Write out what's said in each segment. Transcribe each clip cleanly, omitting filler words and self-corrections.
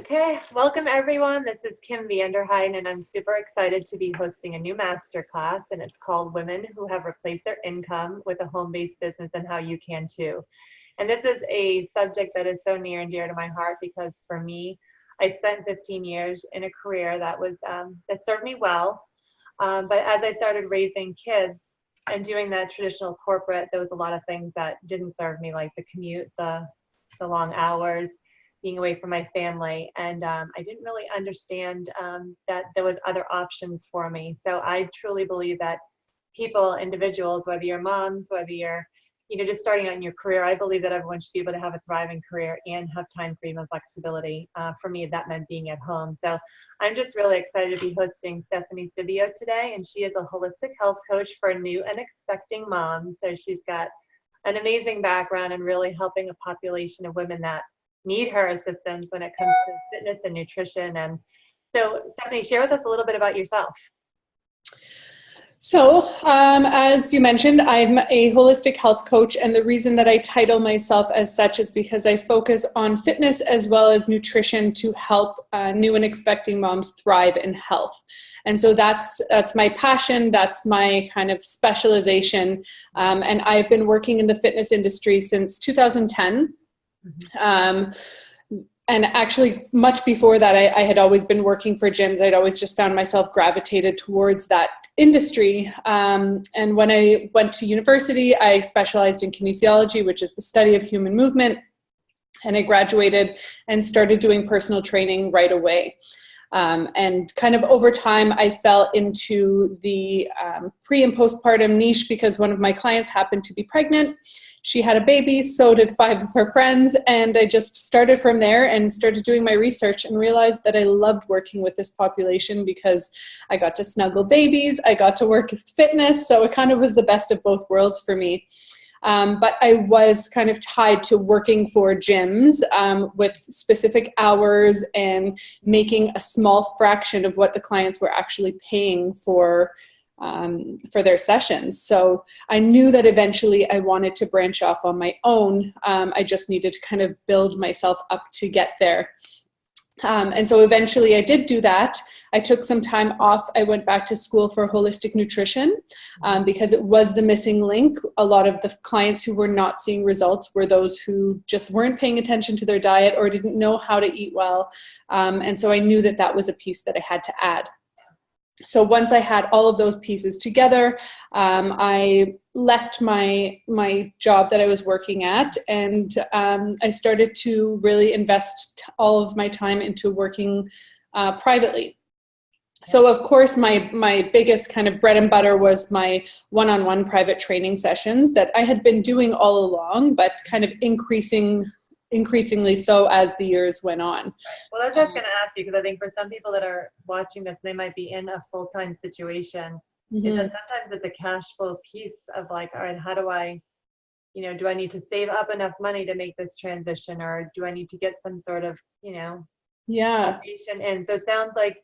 Okay, welcome everyone. This is Kim Vanderheiden, and I'm super excited to be hosting a new masterclass, and it's called Women Who Have Replaced Their Income with a Home-Based Business and How You Can Too. And this is a subject that is so near and dear to my heart because for me, I spent 15 years in a career that served me well. But as I started raising kids and doing that traditional corporate, there was a lot of things that didn't serve me, like the commute, the long hours, being away from my family, and I didn't really understand that there was other options for me. So I truly believe that people, individuals, whether you're moms, whether you're just starting out in your career, I believe that everyone should be able to have a thriving career and have time freedom and flexibility. For me, that meant being at home. So I'm just really excited to be hosting Stephanie Sibbio today, and she is a holistic health coach for new and expecting moms. So she's got an amazing background in really helping a population of women that need her assistance when it comes to fitness and nutrition. And so, Stephanie, share with us a little bit about yourself. So, as you mentioned, I'm a holistic health coach, and the reason that I title myself as such is because I focus on fitness as well as nutrition to help new and expecting moms thrive in health. And so that's my passion, that's my kind of specialization, and I've been working in the fitness industry since 2010. And actually, much before that, I had always been working for gyms. I'd always just found myself gravitated towards that industry. And when I went to university, I specialized in kinesiology, which is the study of human movement. And I graduated and started doing personal training right away. And kind of over time, I fell into the pre and postpartum niche because one of my clients happened to be pregnant. She had a baby, so did 5 of her friends, and I just started from there and started doing my research and realized that I loved working with this population because I got to snuggle babies, I got to work with fitness, so it kind of was the best of both worlds for me. But I was kind of tied to working for gyms with specific hours and making a small fraction of what the clients were actually paying for their sessions. So I knew that eventually I wanted to branch off on my own. I just needed to kind of build myself up to get there. And so eventually I did do that. I took some time off. I went back to school for holistic nutrition because it was the missing link. A lot of the clients who were not seeing results were those who just weren't paying attention to their diet or didn't know how to eat well. And so I knew that that was a piece that I had to add. So once I had all of those pieces together, I left my job that I was working at, and I started to really invest all of my time into working privately. So of course, my biggest kind of bread and butter was my one-on-one private training sessions that I had been doing all along, but kind of increasingly so as the years went on. Well, that's what I was going to ask you, because I think for some people that are watching this, they might be in a full-time situation. Is that sometimes it's a cash flow piece of like, all right, how do I, do I need to save up enough money to make this transition, or do I need to get some sort of, foundation in? So it sounds like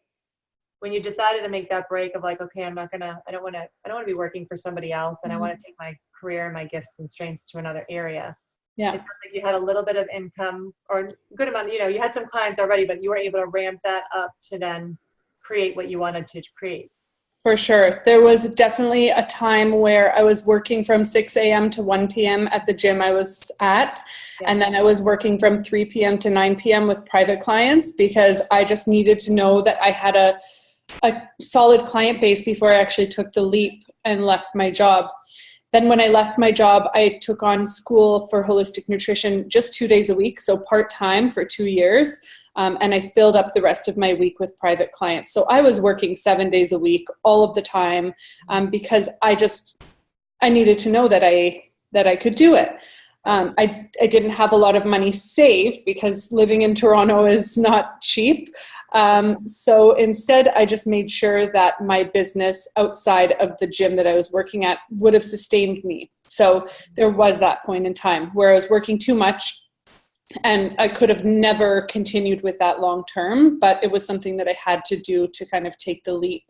when you decided to make that break of like, okay, I don't want to be working for somebody else, and I want to take my career and my gifts and strengths to another area. Yeah. It sounds like you had a little bit of income or a good amount, you had some clients already, but you were able to ramp that up to then create what you wanted to create. For sure. There was definitely a time where I was working from 6 a.m. to 1 p.m. at the gym I was at. Yeah. And then I was working from 3 p.m. to 9 p.m. with private clients because I just needed to know that I had a solid client base before I actually took the leap and left my job. Then when I left my job, I took on school for holistic nutrition just 2 days a week, so part-time for 2 years, and I filled up the rest of my week with private clients. So I was working 7 days a week all of the time because I needed to know that I could do it. I didn't have a lot of money saved because living in Toronto is not cheap. So instead, I just made sure that my business outside of the gym that I was working at would have sustained me. So there was that point in time where I was working too much and I could have never continued with that long term, but it was something that I had to do to kind of take the leap.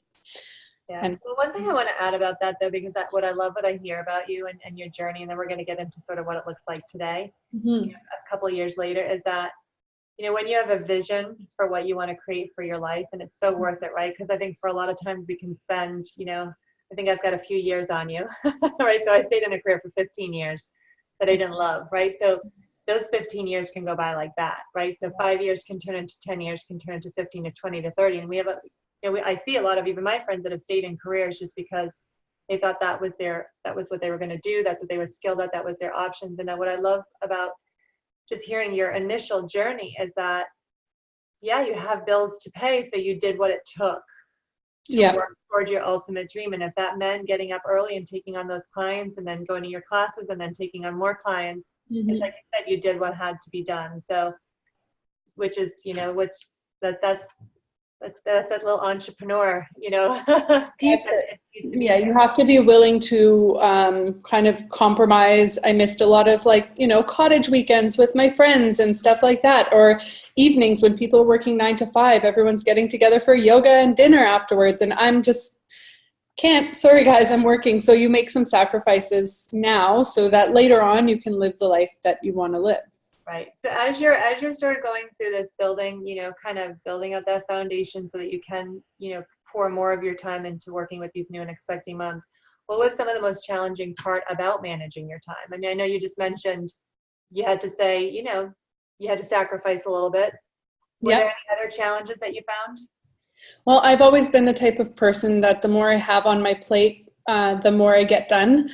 Yeah. Well, one thing I want to add about that, though, because what I hear about you and your journey, and then we're going to get into sort of what it looks like today, a couple of years later, is that when you have a vision for what you want to create for your life, and it's so worth it, right? Because I think for a lot of times we can spend, I think I've got a few years on you, right? So I stayed in a career for 15 years that I didn't love, right? So those 15 years can go by like that, right? So 5 years can turn into 10 years, can turn into 15 to 20 to 30. And we have I see a lot of even my friends that have stayed in careers just because they thought that was what they were going to do. That's what they were skilled at. That was their options. And then what I love about just hearing your initial journey is that, yeah, you have bills to pay. So you did what it took to work toward your ultimate dream. And if that meant getting up early and taking on those clients and then going to your classes and then taking on more clients, it's like you said, you did what had to be done. So, which is, that's that little entrepreneur, piece. You have to be willing to kind of compromise. I missed a lot of cottage weekends with my friends and stuff like that, or evenings when people are working 9 to 5, everyone's getting together for yoga and dinner afterwards. And I'm just can't, sorry guys, I'm working. So you make some sacrifices now so that later on you can live the life that you want to live. Right. So as you're sort of going through this building, kind of building up that foundation so that you can, pour more of your time into working with these new and expecting moms, what was some of the most challenging part about managing your time? I mean, I know you just mentioned you had to say, you had to sacrifice a little bit. Were there any other challenges that you found? Well, I've always been the type of person that the more I have on my plate, the more I get done.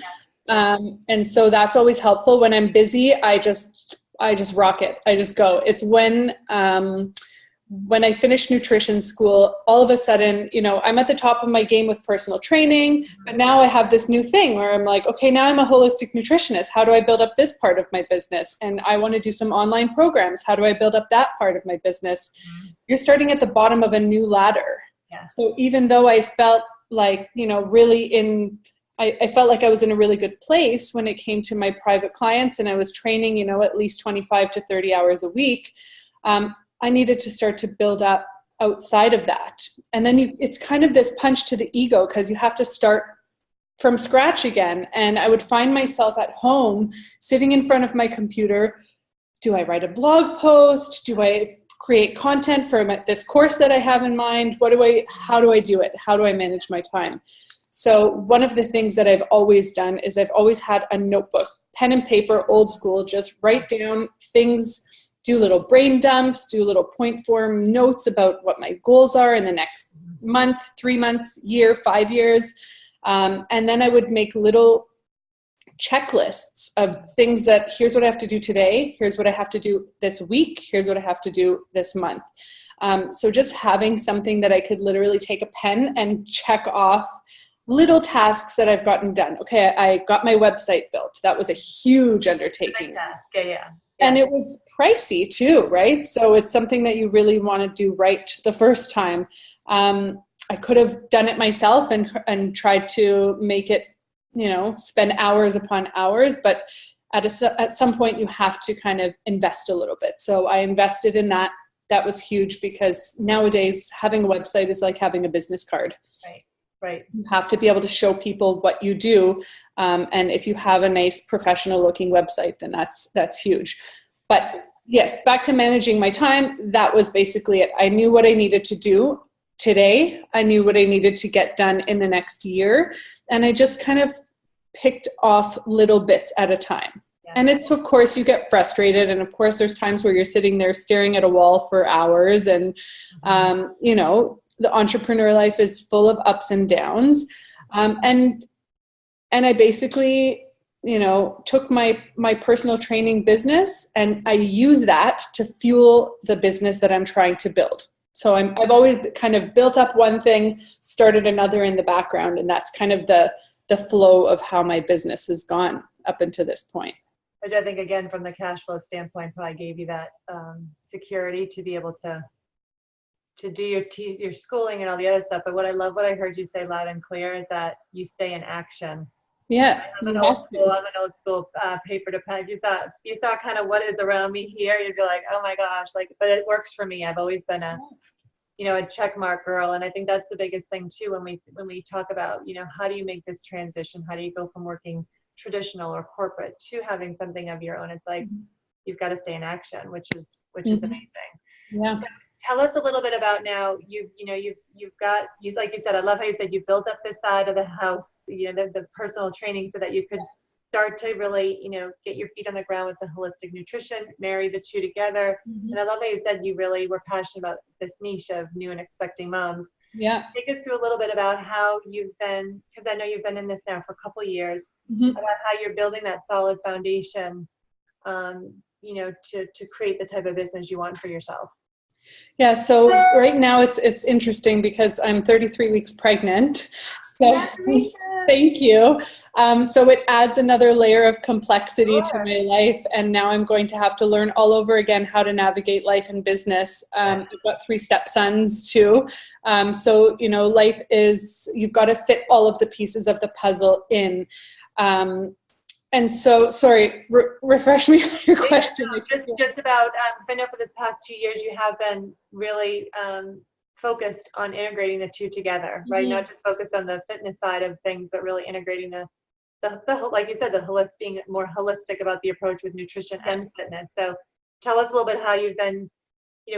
And so that's always helpful. When I'm busy, I just rock it. I just go. It's when I finished nutrition school, all of a sudden, I'm at the top of my game with personal training, but now I have this new thing where I'm like, okay, now I'm a holistic nutritionist. How do I build up this part of my business? And I want to do some online programs. How do I build up that part of my business? You're starting at the bottom of a new ladder. Yeah. So even though I felt like, I felt like I was in a really good place when it came to my private clients and I was training, at least 25 to 30 hours a week. I needed to start to build up outside of that. And then it's kind of this punch to the ego because you have to start from scratch again. And I would find myself at home sitting in front of my computer. Do I write a blog post? Do I create content for this course that I have in mind? How do I do it? How do I manage my time? So one of the things that I've always done is I've always had a notebook, pen and paper, old school, just write down things, do little brain dumps, do little point form notes about what my goals are in the next month, 3 months, year, 5 years. And then I would make little checklists of things that here's what I have to do today. Here's what I have to do this week. Here's what I have to do this month. So just having something that I could literally take a pen and check off little tasks that I've gotten done. Okay, I got my website built. That was a huge undertaking. Yeah. And it was pricey too, right? So it's something that you really want to do right the first time. I could have done it myself and tried to make it, spend hours upon hours, but at some point you have to kind of invest a little bit. So I invested in that. That was huge because nowadays having a website is like having a business card. Right. You have to be able to show people what you do. And if you have a nice professional looking website, then that's huge. But yes, back to managing my time. That was basically it. I knew what I needed to do today. I knew what I needed to get done in the next year. And I just kind of picked off little bits at a time. Yeah. And it's, of course, you get frustrated. And of course, there's times where you're sitting there staring at a wall for hours and, the entrepreneur life is full of ups and downs. And I basically, took my personal training business and I use that to fuel the business that I'm trying to build. So I've always kind of built up one thing, started another in the background. And that's kind of the flow of how my business has gone up until this point. Which I think, again, from the cash flow standpoint, probably gave you that security to be able to do your schooling and all the other stuff. But what I heard you say loud and clear is that you stay in action. Yeah. I'm an old school paper to pen. If you saw kind of what is around me here, you'd be like, oh my gosh, but it works for me. I've always been a check mark girl. And I think that's the biggest thing too, when we talk about, how do you make this transition? How do you go from working traditional or corporate to having something of your own? It's like, you've got to stay in action, which is which is Mhm. amazing. Yeah. Tell us a little bit about now. You've got, like you said, I love how you said you built up this side of the house, the personal training so that you could start to really, get your feet on the ground with the holistic nutrition, marry the two together. Mhm. And I love how you said you really were passionate about this niche of new and expecting moms. Yeah. Take us through a little bit about how you've been, because I know you've been in this now for a couple of years, Mhm. about how you're building that solid foundation, to create the type of business you want for yourself. Yeah, so right now it's interesting because I'm 33 weeks pregnant. So thank you. So it adds another layer of complexity to my life, and now I'm going to have to learn all over again how to navigate life and business. I've got 3 stepsons too. So, life is, you've got to fit all of the pieces of the puzzle in. And so, sorry, refresh me on your question. Just about, I know for this past 2 years, you have been really focused on integrating the two together, right? Mm-hmm. Not just focused on the fitness side of things, but really integrating the like you said, being more holistic about the approach with nutrition and fitness. So tell us a little bit how you've been,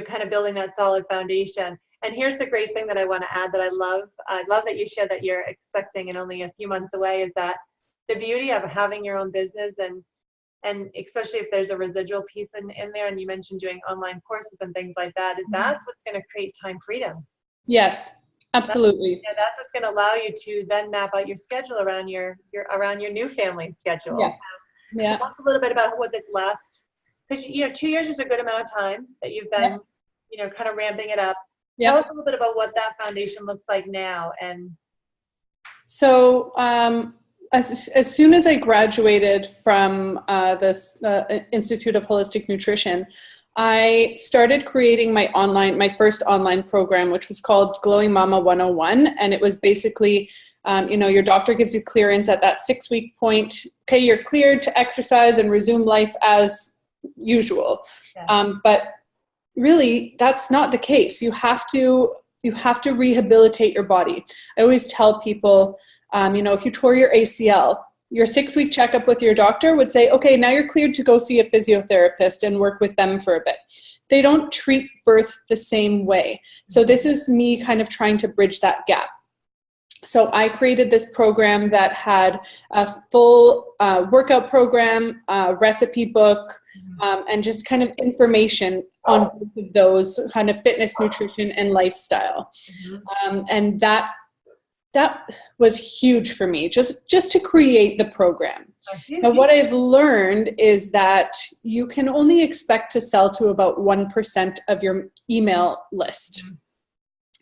kind of building that solid foundation. And here's the great thing that I want to add that I love that you shared that you're expecting and only a few months away, is that the beauty of having your own business, and especially if there's a residual piece in there, and you mentioned doing online courses and things like that, is that's what's going to create time freedom. Yes, absolutely. That's what's going to allow you to then map out your schedule around your new family schedule. Yeah. Yeah. Talk a little bit about what this last, because 2 years is a good amount of time that you've been, kind of ramping it up. Tell us a little bit about what that foundation looks like now. And so, as soon as I graduated from the Institute of Holistic Nutrition, I started creating my first online program, which was called Glowing Mama 101. And it was basically, your doctor gives you clearance at that 6-week point. Okay, you're cleared to exercise and resume life as usual. But really, that's not the case. You have to rehabilitate your body. I always tell people, if you tore your ACL, your 6-week checkup with your doctor would say, okay, now you're cleared to go see a physiotherapist and work with them for a bit. They don't treat birth the same way. So this is me kind of trying to bridge that gap. So I created this program that had a full workout program, recipe book, and just kind of information on both of those, kind of fitness, nutrition, and lifestyle. And that was huge for me, just to create the program. Now, what I've learned is that you can only expect to sell to about 1% of your email list.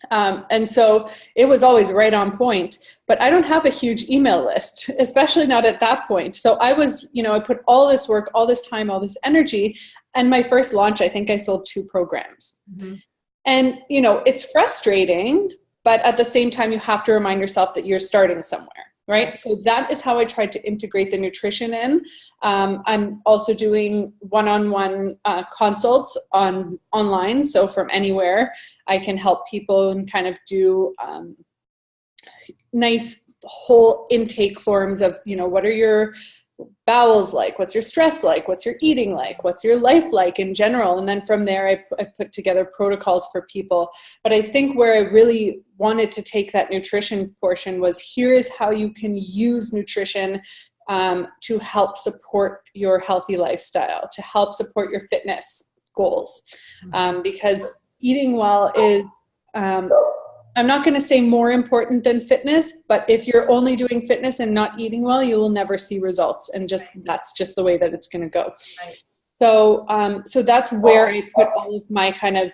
And so it was always right on point, but I don't have a huge email list, especially not at that point. So I was, I put all this work, all this time, all this energy, and my first launch, I think I sold 2 programs. And, it's frustrating, but at the same time, you have to remind yourself that you're starting somewhere, right? So that is how I tried to integrate the nutrition in. I'm also doing one-on-one consults online. So from anywhere, I can help people and kind of do nice whole intake forms of, what are your bowels like? What's your stress like? What's your eating like? What's your life like in general? And then from there, I put together protocols for people. But I think where I really wanted to take that nutrition portion was, here is how you can use nutrition to help support your healthy lifestyle, to help support your fitness goals. Because eating well is, I'm not going to say more important than fitness, but if you're only doing fitness and not eating well, you will never see results. And that's just the way that it's going to go. Right. So that's where I put all of my kind of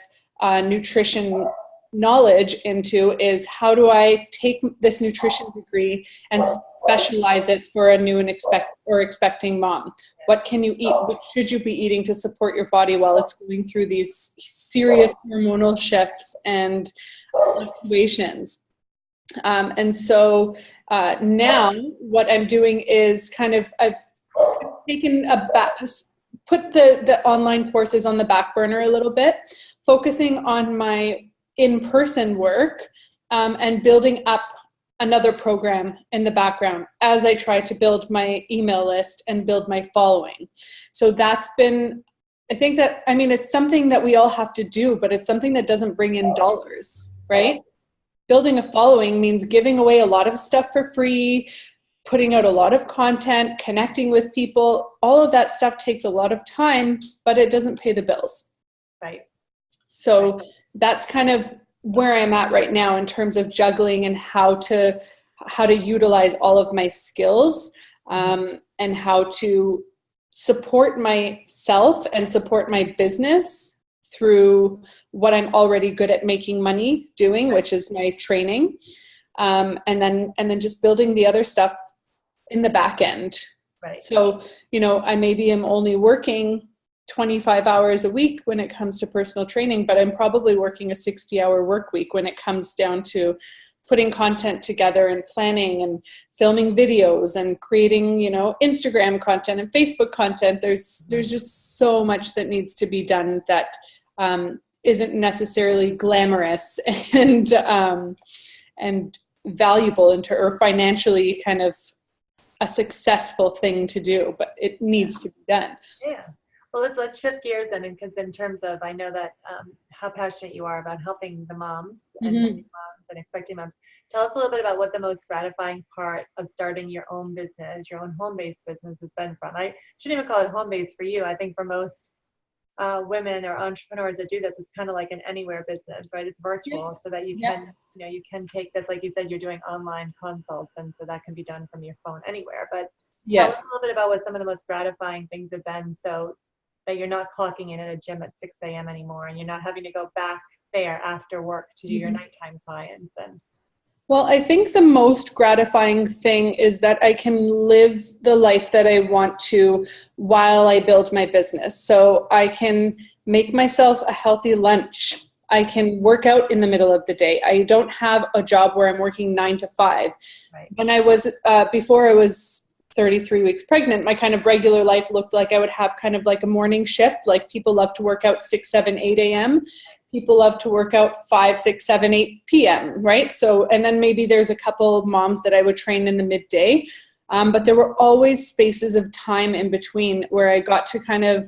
nutrition knowledge into, is how do I take this nutrition degree and specialize it for a new and expecting mom? What can you eat? What should you be eating to support your body while it's going through these serious hormonal shifts and fluctuations? And so now what I'm doing is I've taken put the online courses on the back burner a little bit, focusing on my in-person work and building up another program in the background as I try to build my email list and build my following. So that's been I think that, I mean, it's something that we all have to do, but it's something that doesn't bring in dollars, right? Building a following means giving away a lot of stuff for free, putting out a lot of content, connecting with people. All of that stuff takes a lot of time, but it doesn't pay the bills. Right. So that's kind of where I'm at right now in terms of juggling and how to utilize all of my skills, and how to support myself and support my business through what I'm already good at making money doing, which is my training, and then just building the other stuff in the back end. Right. So, I maybe am only working 25 hours a week when it comes to personal training, but I'm probably working a 60-hour work week when it comes down to putting content together and planning and filming videos and creating, Instagram content and Facebook content. There's just so much that needs to be done that isn't necessarily glamorous and valuable or financially kind of a successful thing to do, but it needs to be done. Yeah. Well, let's shift gears then, because in terms of, I know that how passionate you are about helping the moms and helping moms and expecting moms. Tell us a little bit about what the most gratifying part of starting your own business, your own home-based business, has been from. I shouldn't even call it home-based for you. I think for most women or entrepreneurs that do this, it's kind of like an anywhere business, right? It's virtual, so that you can, you can take this, like you said, you're doing online consults, and so that can be done from your phone anywhere. But tell us a little bit about what some of the most gratifying things have been, so that you're not clocking in at a gym at 6 a.m. anymore, and you're not having to go back there after work to do your nighttime clients. And well, I think the most gratifying thing is that I can live the life that I want to while I build my business. So I can make myself a healthy lunch. I can work out in the middle of the day. I don't have a job where I'm working 9 to 5. Right. When I was, before I was 33 weeks pregnant, my kind of regular life looked like I would have kind of like a morning shift. Like people love to work out 6, 7, 8 a.m. People love to work out 5, 6, 7, 8 p.m. Right. So, and then maybe there's a couple moms that I would train in the midday. But there were always spaces of time in between where I got to kind of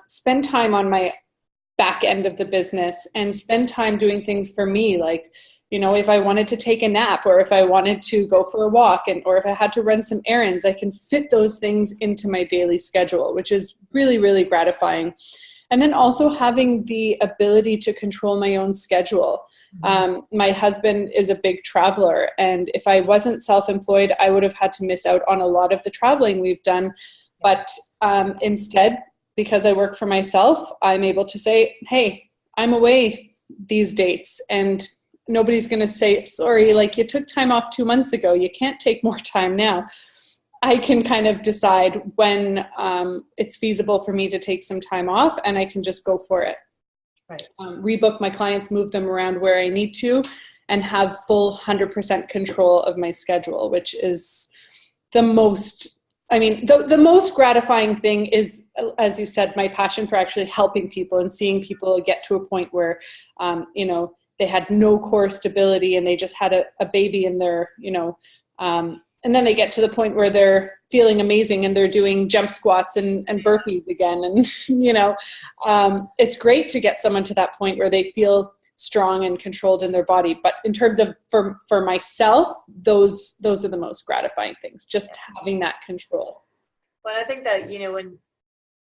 spend time on my back end of the business and spend time doing things for me. Like, if I wanted to take a nap, or if I wanted to go for a walk, or if I had to run some errands, I can fit those things into my daily schedule, which is really, really gratifying. And then also having the ability to control my own schedule. My husband is a big traveler, and if I wasn't self-employed, I would have had to miss out on a lot of the traveling we've done. But instead, because I work for myself, I'm able to say, hey, I'm away these dates, and nobody's going to say, sorry, like you took time off 2 months ago. You can't take more time now. I can kind of decide when it's feasible for me to take some time off, and I can just go for it. Right. Rebook my clients, move them around where I need to, and have full 100% control of my schedule, which is the most, the most gratifying thing is, as you said, my passion for actually helping people and seeing people get to a point where, they had no core stability and they just had a baby in their, and then they get to the point where they're feeling amazing and they're doing jump squats and burpees again. And, it's great to get someone to that point where they feel strong and controlled in their body. But in terms of for myself, those are the most gratifying things, just having that control. Well, I think that,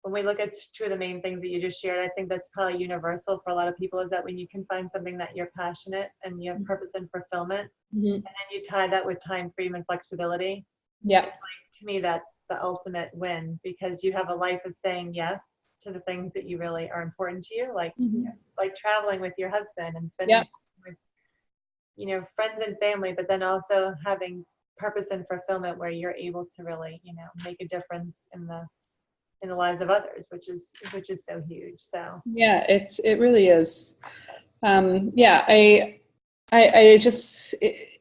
when we look at two of the main things that you just shared, I think that's probably universal for a lot of people, is that when you can find something that you're passionate and you have purpose and fulfillment, and then you tie that with time freedom and flexibility. Yeah. To me, that's the ultimate win, because you have a life of saying yes to the things that you really are important to you, like like traveling with your husband and spending time with friends and family, but then also having purpose and fulfillment where you're able to really make a difference in the lives of others, which is so huge. So yeah, it really is.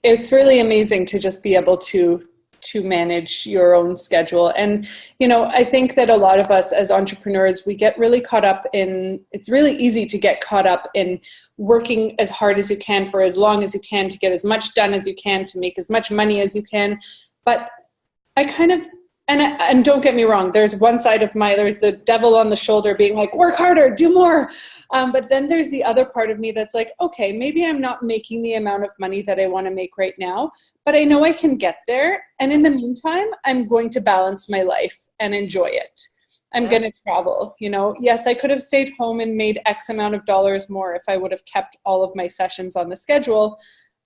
It's really amazing to just be able to manage your own schedule. And, I think that a lot of us as entrepreneurs, we get really caught up in, it's really easy to get caught up in working as hard as you can for as long as you can to get as much done as you can, to make as much money as you can. But I and don't get me wrong, there's the devil on the shoulder being like, work harder, do more. But then there's the other part of me that's like, okay, maybe I'm not making the amount of money that I want to make right now, but I know I can get there. And in the meantime, I'm going to balance my life and enjoy it. I'm going to travel, Yes, I could have stayed home and made X amount of dollars more if I would have kept all of my sessions on the schedule,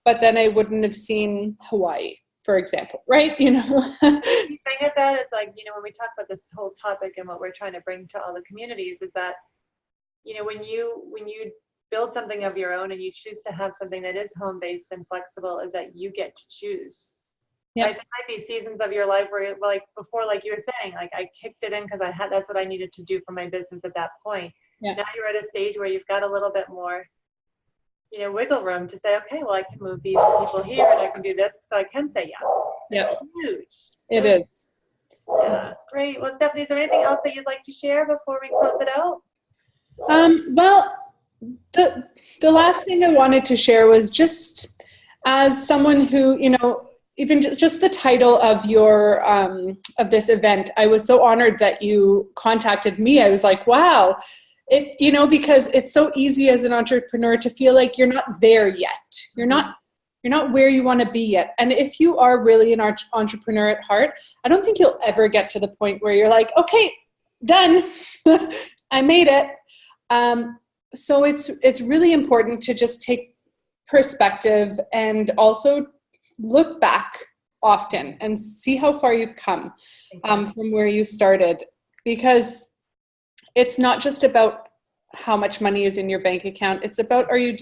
but then I wouldn't have seen Hawaii, for example, right? The thing of that is like, when we talk about this whole topic and what we're trying to bring to all the communities is that, when you build something of your own and you choose to have something that is home-based and flexible, is that you get to choose. Yep. Right? There might be seasons of your life where, like before, like you were saying, like I kicked it in because that's what I needed to do for my business at that point. Yeah. Now you're at a stage where you've got a little bit more, wiggle room to say, okay, well, I can move these people here and I can do this, so I can say yes. Yeah. It's huge. It is. Yeah. Great. Well, Stephanie, is there anything else that you'd like to share before we close it out? Well, the last thing I wanted to share was just as someone who, even just the title of your of this event, I was so honored that you contacted me. I was like, wow, because it's so easy as an entrepreneur to feel like you're not there yet. You're not where you want to be yet. And if you are really an entrepreneur at heart, I don't think you'll ever get to the point where you're like, okay, done, I made it. So it's really important to just take perspective and also look back often and see how far you've come from where you started, because it's not just about how much money is in your bank account. It's about, are you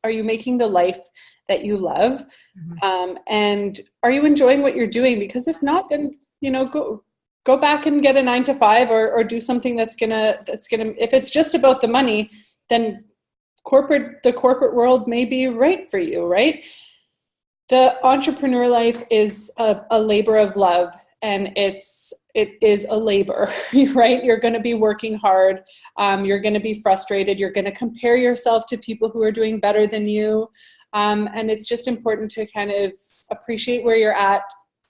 making the life that you love? And are you enjoying what you're doing? Because if not, then, go back and get a 9-to-5 or do something that's gonna, if it's just about the money, then the corporate world may be right for you, right? The entrepreneur life is a labor of love, and it is a labor, right? You're going to be working hard. You're going to be frustrated. You're going to compare yourself to people who are doing better than you. And it's just important to kind of appreciate where you're at,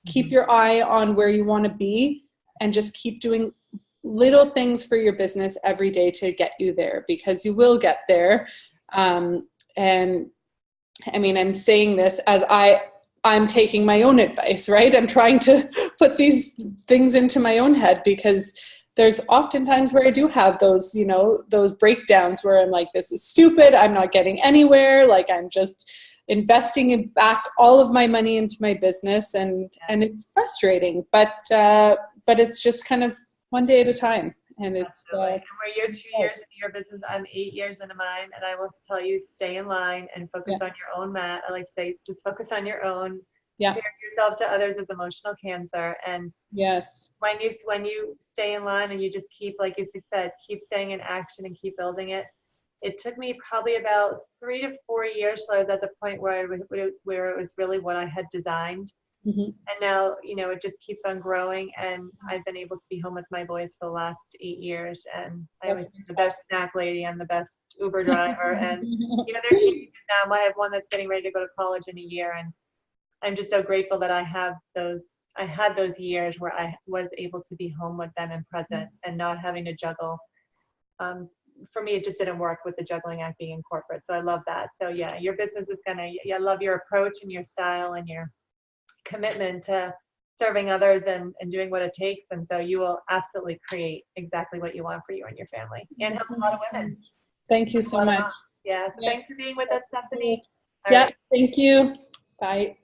keep your eye on where you want to be, and just keep doing little things for your business every day to get you there, because you will get there. And I mean, I'm saying this as I'm taking my own advice, right? I'm trying to put these things into my own head, because there's often times where I do have those, those breakdowns where I'm like, this is stupid. I'm not getting anywhere. Like, I'm just investing back all of my money into my business, and it's frustrating, but it's just kind of one day at a time. And it's and where you're 2 years into your business, I'm 8 years into mine, and I will tell you, stay in line and focus on your own mat. I like to say, just focus on your own. Compare yourself to others is emotional cancer. And yes, when you stay in line and you just keep, like you said, keep staying in action and keep building it. It took me probably about 3 to 4 years till I was at the point where it was really what I had designed. And now, it just keeps on growing, and I've been able to be home with my boys for the last 8 years, and I'm the best snack lady, I'm the best Uber driver, and they're teenagers now. I have one that's getting ready to go to college in a year, and I'm just so grateful that I had those years where I was able to be home with them and present and not having to juggle. For me, it just didn't work with the juggling act being in corporate, so I love that. So yeah, your business is I love your approach and your style and your commitment to serving others and doing what it takes, and so you will absolutely create exactly what you want for you and your family, and help a lot of women. Thank you so much. Thanks for being with us, Stephanie. All right. Thank you. Bye.